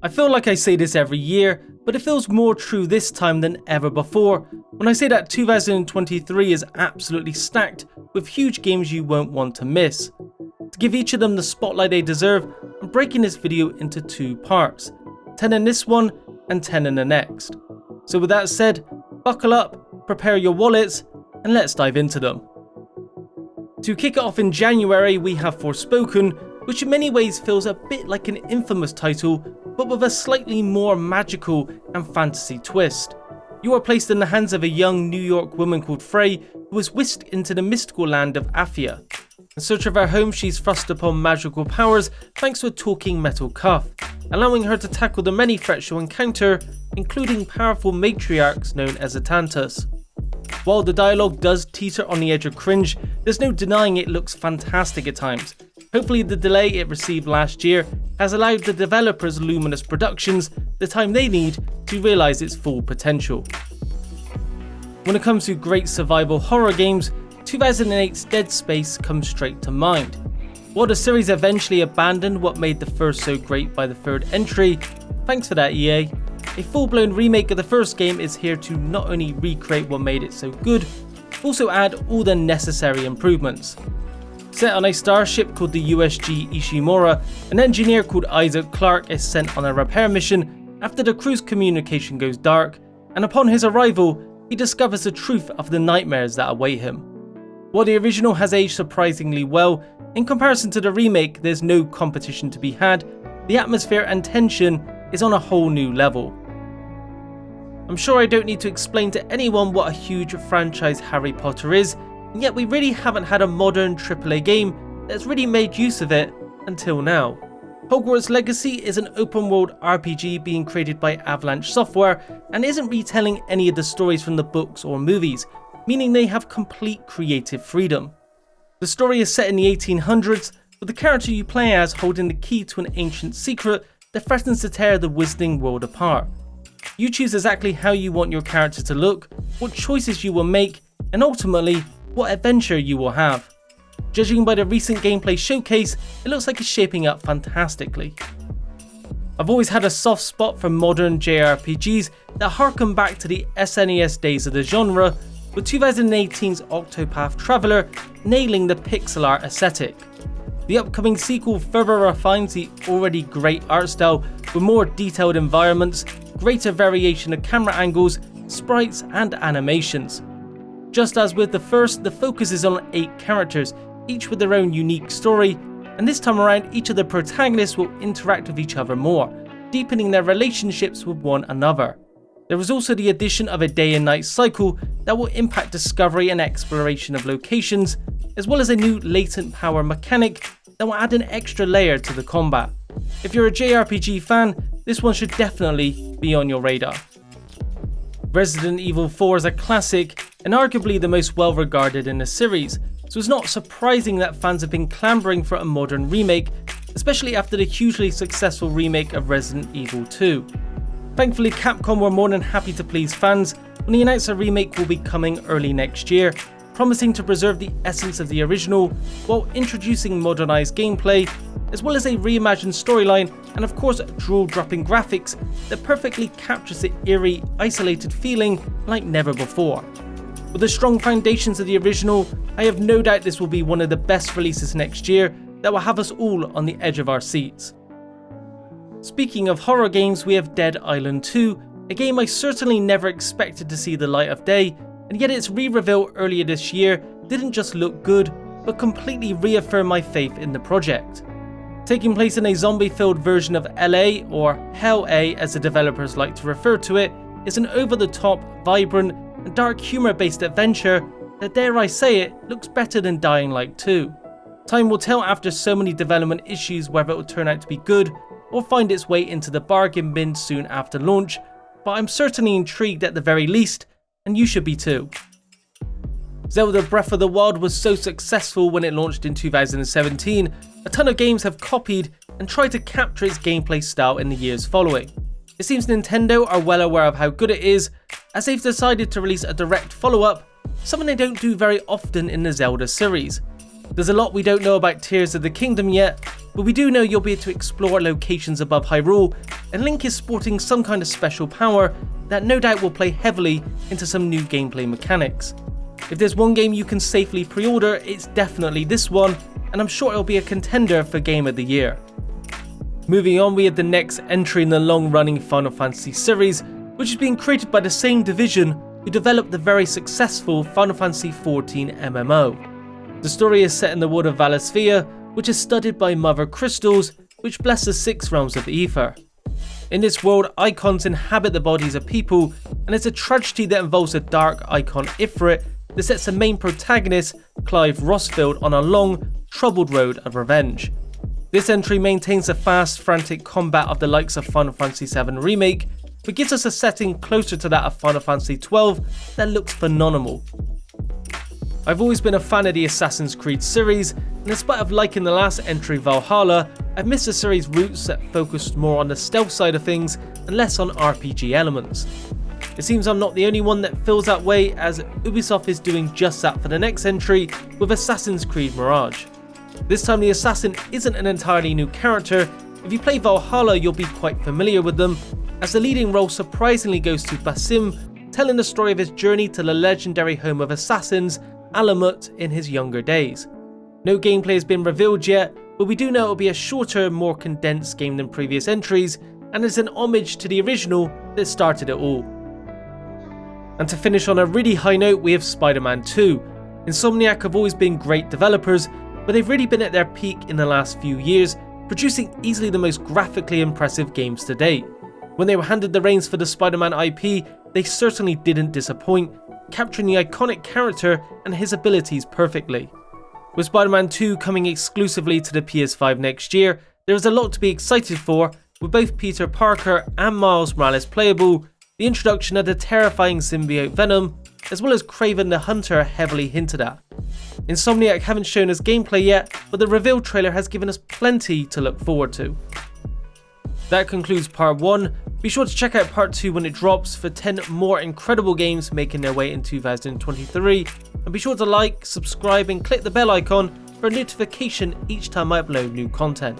I feel like I say this every year, but it feels more true this time than ever before when I say that 2023 is absolutely stacked with huge games you won't want to miss. To give each of them the spotlight they deserve, I'm breaking this video into 2 parts, 10 in this one and 10 in the next. So with that said, buckle up, prepare your wallets, and let's dive into them. To kick it off in January, we have Forspoken, which in many ways feels a bit like an Infamous title, but with a slightly more magical and fantasy twist. You are placed in the hands of a young New York woman called Frey, who is whisked into the mystical land of Athia. In search of her home, she's thrust upon magical powers thanks to a talking metal cuff, allowing her to tackle the many threats she'll encounter, including powerful matriarchs known as Atantus. While the dialogue does teeter on the edge of cringe, there's no denying it looks fantastic at times. Hopefully the delay it received last year has allowed the developers Luminous Productions the time they need to realise its full potential. When it comes to great survival horror games, 2008's Dead Space comes straight to mind. While the series eventually abandoned what made the first so great by the third entry, thanks for that EA, a full-blown remake of the first game is here to not only recreate what made it so good, but also add all the necessary improvements. Set on a starship called the USG Ishimura, an engineer called Isaac Clarke is sent on a repair mission after the crew's communication goes dark, and upon his arrival, he discovers the truth of the nightmares that await him. While the original has aged surprisingly well, in comparison to the remake there's no competition to be had, the atmosphere and tension is on a whole new level. I'm sure I don't need to explain to anyone what a huge franchise Harry Potter is, and yet we really haven't had a modern AAA game that's really made use of it until now. Hogwarts Legacy is an open world RPG being created by Avalanche Software and isn't retelling any of the stories from the books or movies, meaning they have complete creative freedom. The story is set in the 1800s, with the character you play as holding the key to an ancient secret that threatens to tear the Wizarding world apart. You choose exactly how you want your character to look, what choices you will make, and ultimately, what adventure you will have. Judging by the recent gameplay showcase, it looks like it's shaping up fantastically. I've always had a soft spot for modern JRPGs that harken back to the SNES days of the genre, with 2018's Octopath Traveler nailing the pixel art aesthetic. The upcoming sequel further refines the already great art style with more detailed environments, greater variation of camera angles, sprites and animations. Just as with the first, the focus is on 8 characters, each with their own unique story, and this time around each of the protagonists will interact with each other more, deepening their relationships with one another. There is also the addition of a day and night cycle that will impact discovery and exploration of locations, as well as a new latent power mechanic that will add an extra layer to the combat. If you're a JRPG fan, this one should definitely be on your radar. Resident Evil 4 is a classic and arguably the most well regarded in the series, so it's not surprising that fans have been clambering for a modern remake, especially after the hugely successful remake of Resident Evil 2. Thankfully, Capcom were more than happy to please fans when they announced a remake will be coming early next year, promising to preserve the essence of the original while introducing modernised gameplay, as well as a reimagined storyline and of course drool-dropping graphics that perfectly captures the eerie, isolated feeling like never before. With the strong foundations of the original, I have no doubt this will be one of the best releases next year that will have us all on the edge of our seats. Speaking of horror games, we have Dead Island 2, a game I certainly never expected to see the light of day, and yet its re-reveal earlier this year didn't just look good, but completely reaffirmed my faith in the project. Taking place in a zombie-filled version of LA, or Hell A as the developers like to refer to it, is an over-the-top, vibrant, and dark humour-based adventure that, dare I say it, looks better than Dying Light 2. Time will tell after so many development issues whether it will turn out to be good, or find its way into the bargain bin soon after launch, but I'm certainly intrigued at the very least, and you should be too. Zelda Breath of the Wild was so successful when it launched in 2017, a ton of games have copied and tried to capture its gameplay style in the years following. It seems Nintendo are well aware of how good it is, as they've decided to release a direct follow-up, something they don't do very often in the Zelda series. There's a lot we don't know about Tears of the Kingdom yet, but we do know you'll be able to explore locations above Hyrule, and Link is sporting some kind of special power that no doubt will play heavily into some new gameplay mechanics. If there's one game you can safely pre-order, it's definitely this one, and I'm sure it'll be a contender for Game of the Year. Moving on, we have the next entry in the long-running Final Fantasy series, which is being created by the same division who developed the very successful Final Fantasy XIV MMO. The story is set in the world of Valisthea, which is studded by mother crystals, which bless the 6 realms of Aether. In this world, icons inhabit the bodies of people, and it's a tragedy that involves a dark icon Ifrit that sets the main protagonist, Clive Rosfield, on a long, troubled road of revenge. This entry maintains the fast, frantic combat of the likes of Final Fantasy VII Remake, but gives us a setting closer to that of Final Fantasy XII that looks phenomenal. I've always been a fan of the Assassin's Creed series, and in spite of liking the last entry, Valhalla, I've missed the series' roots that focused more on the stealth side of things and less on RPG elements. It seems I'm not the only one that feels that way, as Ubisoft is doing just that for the next entry with Assassin's Creed Mirage. This time the assassin isn't an entirely new character. If you play Valhalla, you'll be quite familiar with them, as the leading role surprisingly goes to Basim, telling the story of his journey to the legendary home of assassins, Alamut, in his younger days. No gameplay has been revealed yet, but we do know it will be a shorter, more condensed game than previous entries, and is an homage to the original that started it all. And to finish on a really high note, we have Spider-Man 2. Insomniac have always been great developers, but they've really been at their peak in the last few years, producing easily the most graphically impressive games to date. When they were handed the reins for the Spider-Man IP, they certainly didn't disappoint, capturing the iconic character and his abilities perfectly. With Spider-Man 2 coming exclusively to the PS5 next year, there is a lot to be excited for, with both Peter Parker and Miles Morales playable, the introduction of the terrifying symbiote Venom, as well as Kraven the Hunter heavily hinted at. Insomniac haven't shown us gameplay yet, but the reveal trailer has given us plenty to look forward to. That concludes part 1. Be sure to check out part 2 when it drops for 10 more incredible games making their way in 2023, and be sure to like, subscribe and click the bell icon for a notification each time I upload new content.